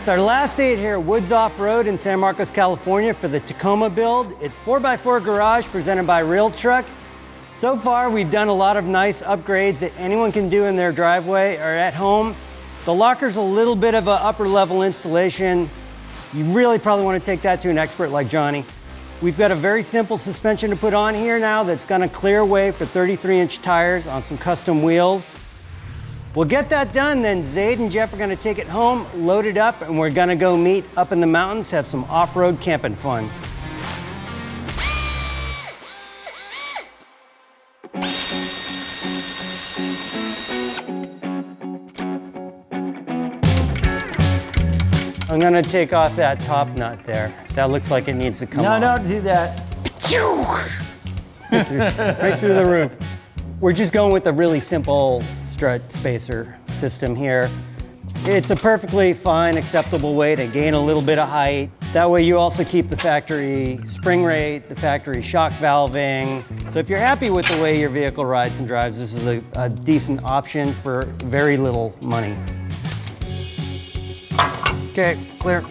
It's our last day here at Woods Off-Road in San Marcos, California for the Tacoma build. It's 4x4 garage presented by Real Truck. So far, we've done a lot of nice upgrades that anyone can do in their driveway or at home. The locker's a little bit of an upper level installation. You really probably want to take that to an expert like Johnny. We've got a very simple suspension to put on here now that's going to clear way for 33-inch tires on some custom wheels. We'll get that done, then Zaid and Jeff are gonna take it home, load it up, and we're gonna go meet up in the mountains, have some off-road camping fun. I'm gonna take off that top nut there. That looks like it needs to come off. No, don't do that. Right through the roof. We're just going with a really simple strut spacer system here. It's a perfectly fine, acceptable way to gain a little bit of height. That way you also keep the factory spring rate, the factory shock valving. So if you're happy with the way your vehicle rides and drives, this is a decent option for very little money. Okay, clear.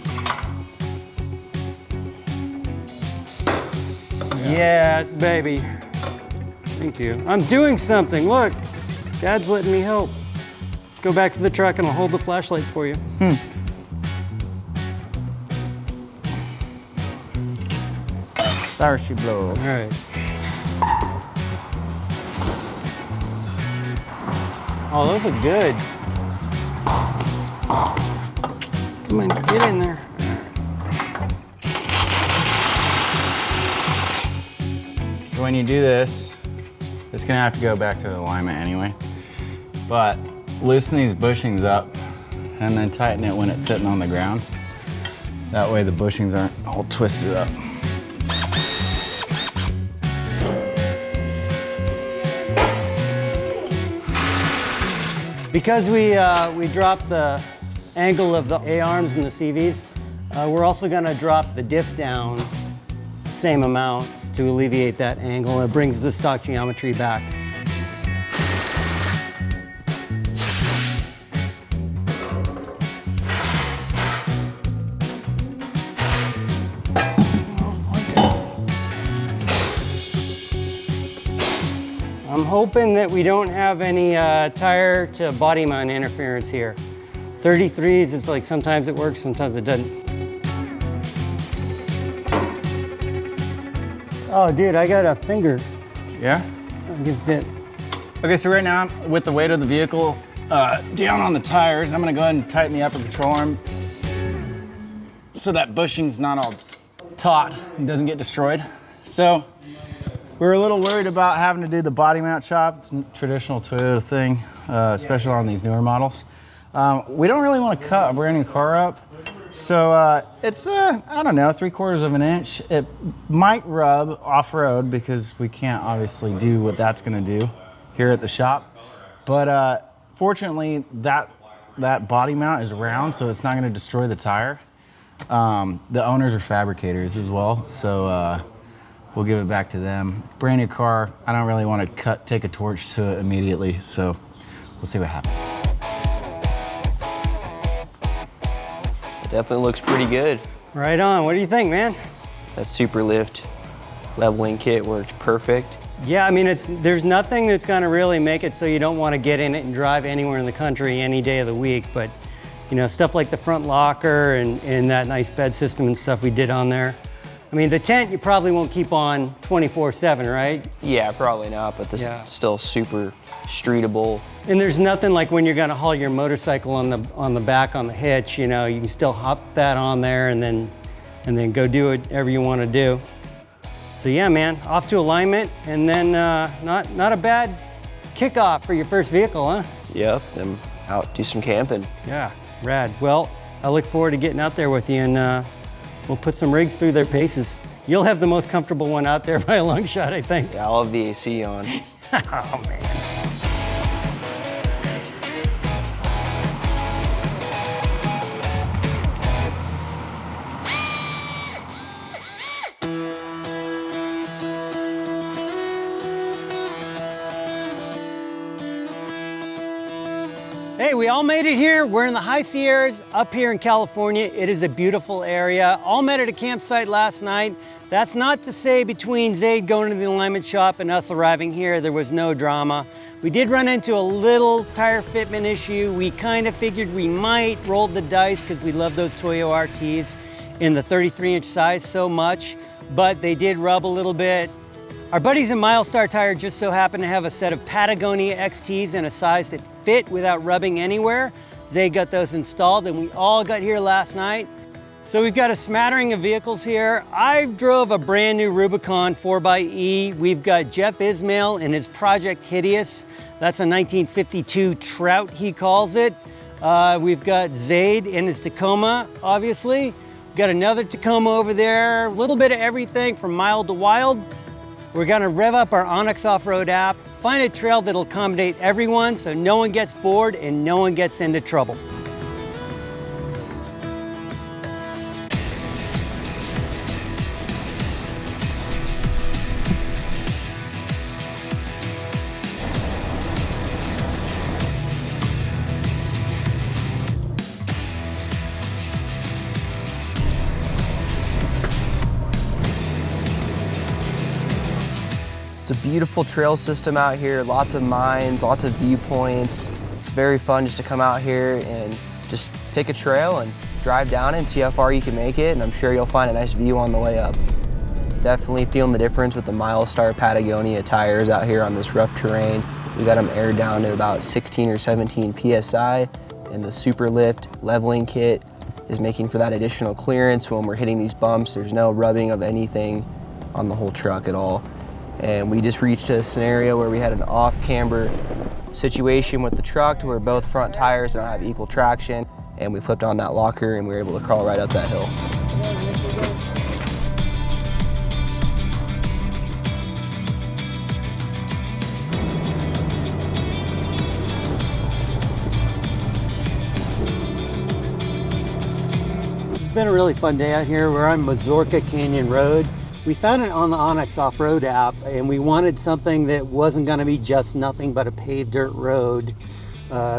Yes, baby. Thank you. I'm doing something, look. Dad's letting me help. Let's go back to the truck and I'll hold the flashlight for you. There she blows. All right. Oh, those look good. Come on, get in there. So when you do this, it's gonna have to go back to the alignment anyway. But loosen these bushings up and then tighten it when it's sitting on the ground. That way the bushings aren't all twisted up. Because we dropped the angle of the A-arms and the CVs, we're also gonna drop the diff down same amounts to alleviate that angle. It brings the stock geometry back. I'm hoping that we don't have any tire to body mount interference here. 33s, it's like sometimes it works, sometimes it doesn't. Oh, dude, I got a finger. Yeah? I can fit. Okay, so right now, with the weight of the vehicle down on the tires, I'm gonna go ahead and tighten the upper control arm so that bushing's not all taut and doesn't get destroyed. So, we're a little worried about having to do the body mount shop, traditional Toyota thing, especially on these newer models. We don't really want to cut a brand new car up. So it's, I don't know, 3/4 of an inch. It might rub off-road because we can't obviously do what that's gonna do here at the shop. But fortunately, that body mount is round, so it's not gonna destroy the tire. The owners are fabricators as well, so we'll give it back to them. Brand new car, I don't really want to take a torch to it immediately, so we'll see what happens. It definitely looks pretty good. Right on, what do you think, man? That super lift leveling kit works perfect. Yeah, I mean, there's nothing that's gonna really make it so you don't wanna get in it and drive anywhere in the country any day of the week, but you know, stuff like the front locker and that nice bed system and stuff we did on there. I mean, the tent you probably won't keep on 24/7, right? Yeah, probably not, but this is still super streetable. And there's nothing like when you're gonna haul your motorcycle on the back on the hitch, you know, you can still hop that on there and then go do whatever you wanna do. So yeah, man, off to alignment, and then not a bad kickoff for your first vehicle, huh? Yep, then out do some camping. Yeah, rad. Well, I look forward to getting out there with you, and we'll put some rigs through their paces. You'll have the most comfortable one out there by a long shot, I think. Yeah, I'll have the AC on. Oh, man. Hey, Okay, we all made it here. We're in the high Sierras up here in California. It is a beautiful area. All met at a campsite last night. That's not to say between Zaid going to the alignment shop and us arriving here, there was no drama. We did run into a little tire fitment issue. We kind of figured we might roll the dice because we love those Toyo RTs in the 33-inch size so much, but they did rub a little bit. Our buddies at Milestar Tire just so happened to have a set of Patagonia XTs in a size that fit without rubbing anywhere. They got those installed and we all got here last night. So we've got a smattering of vehicles here. I drove a brand new Rubicon 4xe. We've got Jeff Ismail in his Project Hideous. That's a 1952 Trout, he calls it. We've got Zaid in his Tacoma, obviously. We've got another Tacoma over there. A little bit of everything from mild to wild. We're gonna rev up our Onyx off-road app, find a trail that'll accommodate everyone so no one gets bored and no one gets into trouble. It's a beautiful trail system out here, lots of mines, lots of viewpoints. It's very fun just to come out here and just pick a trail and drive down it and see how far you can make it, and I'm sure you'll find a nice view on the way up. Definitely feeling the difference with the Milestar Patagonia tires out here on this rough terrain. We got them aired down to about 16 or 17 PSI, and the Super Lift leveling kit is making for that additional clearance when we're hitting these bumps. There's no rubbing of anything on the whole truck at all. And we just reached a scenario where we had an off-camber situation with the truck to where both front tires don't have equal traction, and we flipped on that locker and we were able to crawl right up that hill. It's been a really fun day out here. We're on Mazorca Canyon Road. We found it on the Onyx off-road app, and we wanted something that wasn't going to be just nothing but a paved dirt road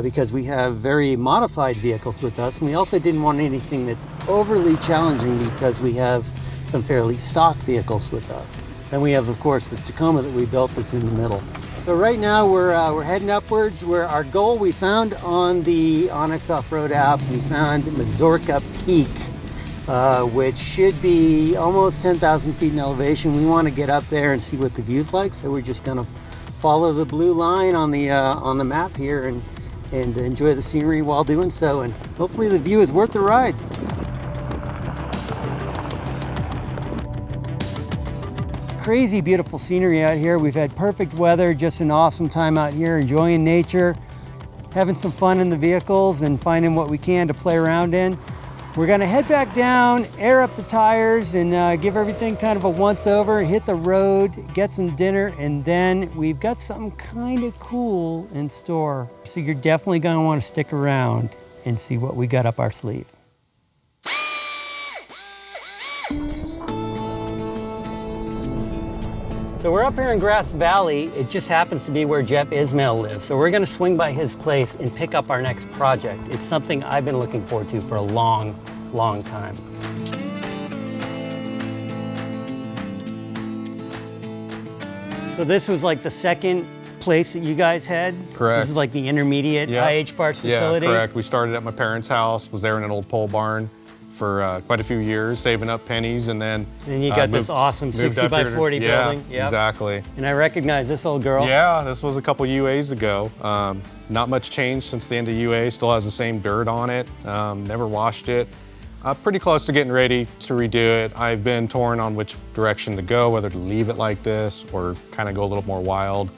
because we have very modified vehicles with us, and we also didn't want anything that's overly challenging because we have some fairly stock vehicles with us. And we have, of course, the Tacoma that we built that's in the middle. So right now we're heading upwards. Where our goal we found on the Onyx off-road app, we found Mazorca Peak, which should be almost 10,000 feet in elevation. We want to get up there and see what the view's like, so we're just going to follow the blue line on the map here and enjoy the scenery while doing so, and hopefully the view is worth the ride. Crazy beautiful scenery out here. We've had perfect weather, just an awesome time out here enjoying nature, having some fun in the vehicles and finding what we can to play around in. We're gonna head back down, air up the tires, and give everything kind of a once-over, hit the road, get some dinner, and then we've got something kind of cool in store. So you're definitely gonna wanna stick around and see what we got up our sleeve. So we're up here in Grass Valley. It just happens to be where Jeff Ismail lives. So we're gonna swing by his place and pick up our next project. It's something I've been looking forward to for a long time. So this was like the second place that you guys had? Correct. This is like the intermediate IH parts facility? Yeah, correct. We started at my parents' house, was there in an old pole barn for quite a few years, saving up pennies, and then you got this awesome 60 by 40 building. Yeah, exactly. And I recognize this old girl. Yeah, this was a couple UAs ago. Not much change since the end of UA. Still has the same dirt on it. Never washed it. Pretty close to getting ready to redo it. I've been torn on which direction to go, whether to leave it like this or kind of go a little more wild.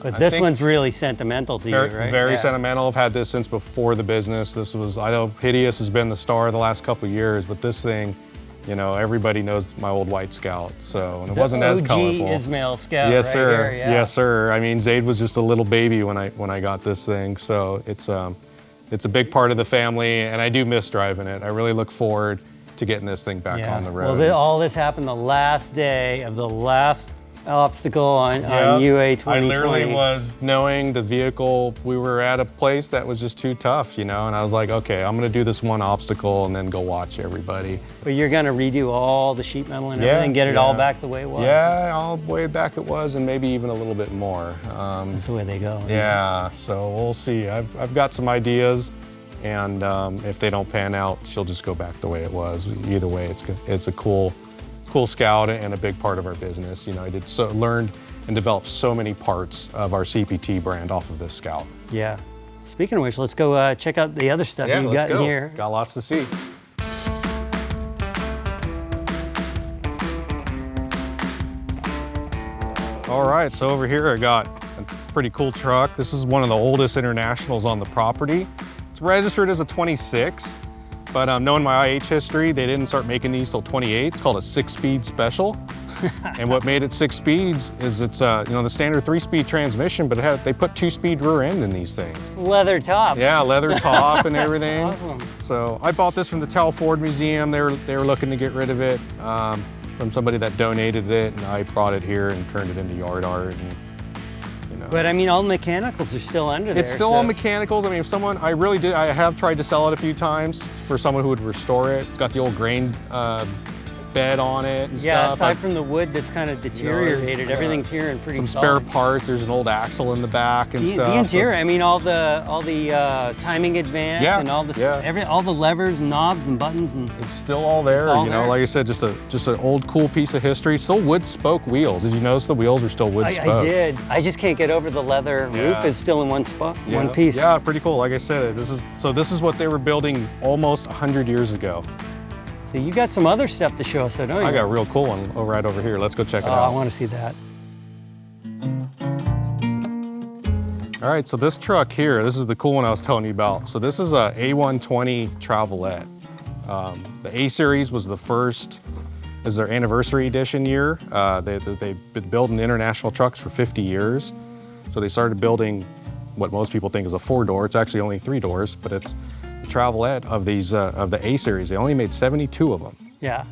But this one's really sentimental to you, right? Very sentimental. I've had this since before the business. I know Hideous has been the star the last couple of years, but this thing, you know, everybody knows my old white Scout, so, and it wasn't as colorful. OG Ismail Scout, yes, right sir. here, yeah. Yes, sir. I mean, Zaid was just a little baby when I got this thing, so it's a big part of the family, and I do miss driving it. I really look forward to getting this thing back on the road. Well, all this happened the last day of the last obstacle on UA 2020. I literally was knowing the vehicle, we were at a place that was just too tough, you know, and I was like, okay, I'm gonna do this one obstacle and then go watch everybody. But you're gonna redo all the sheet metal and everything, get it all back the way it was. Yeah, all the way back it was, and maybe even a little bit more. That's the way they go. Yeah, so we'll see. I've got some ideas, and if they don't pan out, she'll just go back the way it was. Either way, it's a cool Scout and a big part of our business. You know, I learned and developed so many parts of our CPT brand off of this Scout. Yeah. Speaking of which, let's go check out the other stuff you've got in here. Got lots to see. All right, so over here I got a pretty cool truck. This is one of the oldest Internationals on the property. It's registered as a 26. But knowing my IH history, they didn't start making these till 28. It's called a 6-speed special. And what made it 6 speeds is it's you know, the standard 3-speed transmission, but they put 2-speed rear end in these things. Leather top. Yeah, leather top and everything. Awesome. So I bought this from the Tell Ford Museum. They were looking to get rid of it from somebody that donated it, and I brought it here and turned it into yard art. And, but I mean, all the mechanicals are still under there. It's still all mechanicals. I mean, if someone, I have tried to sell it a few times for someone who would restore it. It's got the old grain bed on it and yeah, stuff. aside from the wood that's kind of deteriorated, everything's here and pretty some solid. spare parts. There's an old axle in the back and stuff. The interior, I mean, all the timing advance and all the all the levers, and knobs, and buttons, and it's still all there. All you know, there. like I said, just an old cool piece of history. Still wood spoke wheels. Did you notice the wheels are still wood spoke? I did. I just can't get over the leather roof is still in one spot, one piece. Yeah, pretty cool. Like I said, this is what they were building almost 100 years ago. So you got some other stuff to show us, don't you? I got a real cool one right over here. Let's go check it out. I want to see that. All right, so this truck here, this is the cool one I was telling you about. So this is a A120 Travelette. The A series was the first, is their anniversary edition year. They've been building international trucks for 50 years. So they started building what most people think is a 4-door. It's actually only 3 doors, but it's Travelette of these of the A series. They only made 72 of them. Yeah.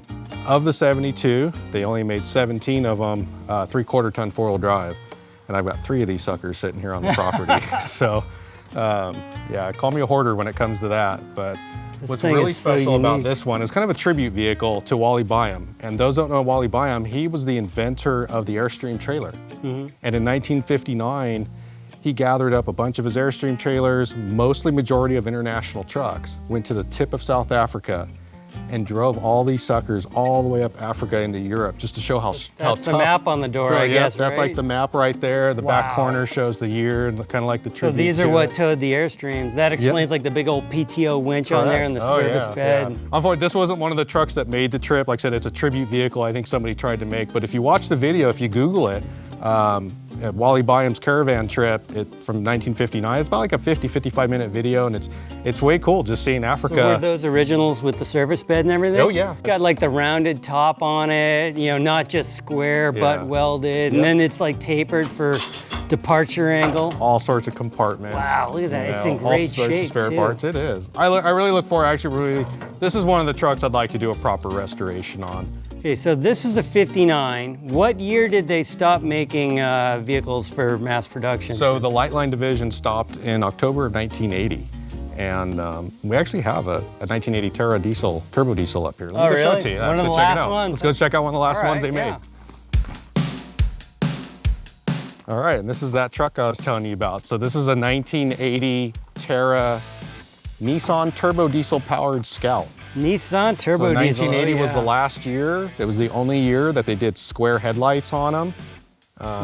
Of the 72, they only made 17 of them 3/4 ton 4-wheel drive, and I've got 3 of these suckers sitting here on the property. So, yeah, call me a hoarder when it comes to that. But what's really special about this one is kind of a tribute vehicle to Wally Byam. And those who don't know Wally Byam, he was the inventor of the Airstream trailer. And in 1959. He gathered up a bunch of his Airstream trailers, mostly majority of international trucks, went to the tip of South Africa and drove all these suckers all the way up Africa into Europe just to show how tough. That's the map on the door, I guess, that's right? like the map right there. The back corner shows the year and kind of like the tribute. So these are what towed the Airstreams. That explains like the big old PTO winch on there and the service bed. Yeah. Unfortunately, this wasn't one of the trucks that made the trip. Like I said, it's a tribute vehicle I think somebody tried to make. But if you watch the video, if you Google it, Wally Byam's caravan trip from 1959. It's about like a 55 minute video, and it's way cool just seeing Africa. So were those originals with the service bed and everything? Oh yeah. Got like the rounded top on it, you know, not just square, but welded. And then it's like tapered for departure angle. All sorts of compartments. Wow, look at that. It's in great shape, all sorts of spare parts. It is. I really look forward, this is one of the trucks I'd like to do a proper restoration on. Okay, so this is a 59. What year did they stop making vehicles for mass production? So the light line division stopped in October of 1980. And we actually have a 1980 Terra diesel, turbo diesel up here. Let me go show it to you. One of the last ones. Let's go check out one of the last ones they made. All right, and this is that truck I was telling you about. So this is a 1980 Terra Nissan turbo diesel powered Scout. Nissan turbo diesel. 1980 was the last year. It was the only year that they did square headlights on them.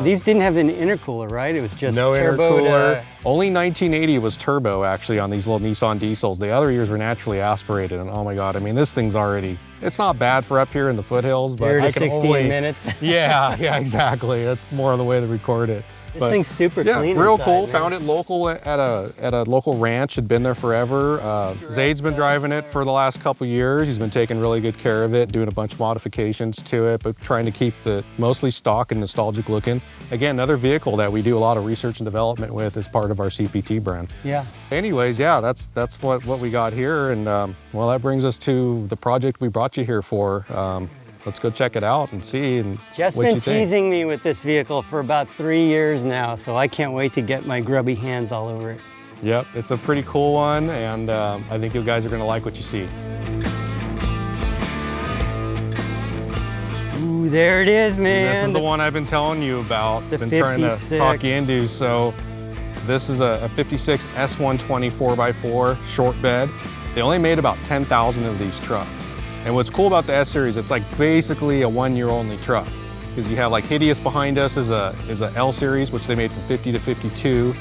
These didn't have an intercooler, right? It was just no turbo. Intercooler. Only 1980 was turbo, actually, on these little Nissan diesels. The other years were naturally aspirated, and oh my God, I mean, this thing's already, it's not bad for up here in the foothills, but 0 to I can 16 only, minutes. yeah, exactly. That's more of the way to record it. This thing's super clean. Real inside, cool. man. Found it local at a local ranch. Had been there forever. Zaid's been driving it for the last couple years. He's been taking really good care of it, doing a bunch of modifications to it, but trying to keep the mostly stock and nostalgic looking. Again, another vehicle that we do a lot of research and development with as part of our CPT brand. Yeah. Anyways, yeah, that's what we got here, and well, that brings us to the project we brought you here for. let's go check it out and see and Jeff's what been you think. teasing me with this vehicle for about 3 years now, so I can't wait to get my grubby hands all over it. Yep, it's a pretty cool one, and I think you guys are gonna like what you see. Ooh, there it is, man. This is the one I've been telling you about. The Been trying to 56. talk you into. So this is a 56 S120 4x4 short bed. They only made about 10,000 of these trucks. And what's cool about the S series, it's like basically a 1 year only truck. Because you have like Hideous behind us is a L series, which they made from 50 to 52.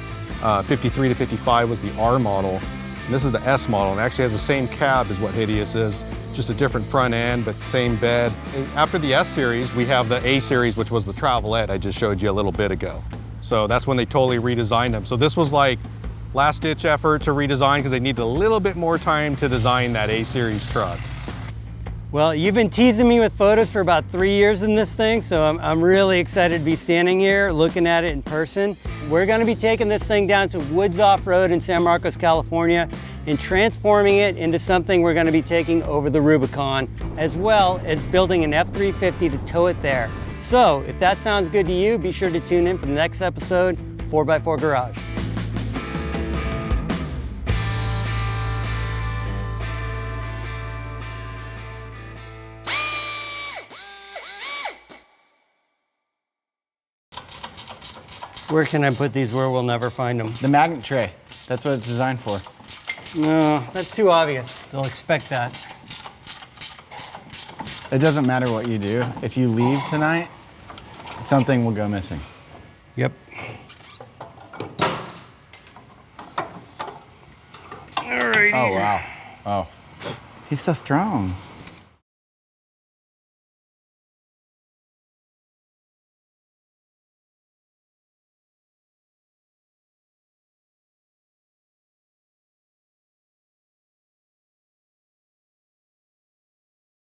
53 to 55 was the R model. And this is the S model, and it actually has the same cab as what Hideous is, just a different front end, but same bed. And after the S series, we have the A series, which was the Travelette I just showed you a little bit ago. So that's when they totally redesigned them. So this was like last ditch effort to redesign because they needed a little bit more time to design that A series truck. Well, you've been teasing me with photos for about 3 years in this thing, so I'm really excited to be standing here looking at it in person. We're gonna be taking this thing down to Woods Off-Road in San Marcos, California, and transforming it into something we're gonna be taking over the Rubicon, as well as building an F-350 to tow it there. So, if that sounds good to you, be sure to tune in for the next episode, 4x4 Garage. Where can I put these where we'll never find them? The magnet tray. That's what it's designed for. No, that's too obvious. They'll expect that. It doesn't matter what you do. If you leave tonight, something will go missing. Yep. Alrighty. Oh, wow. Oh. He's so strong.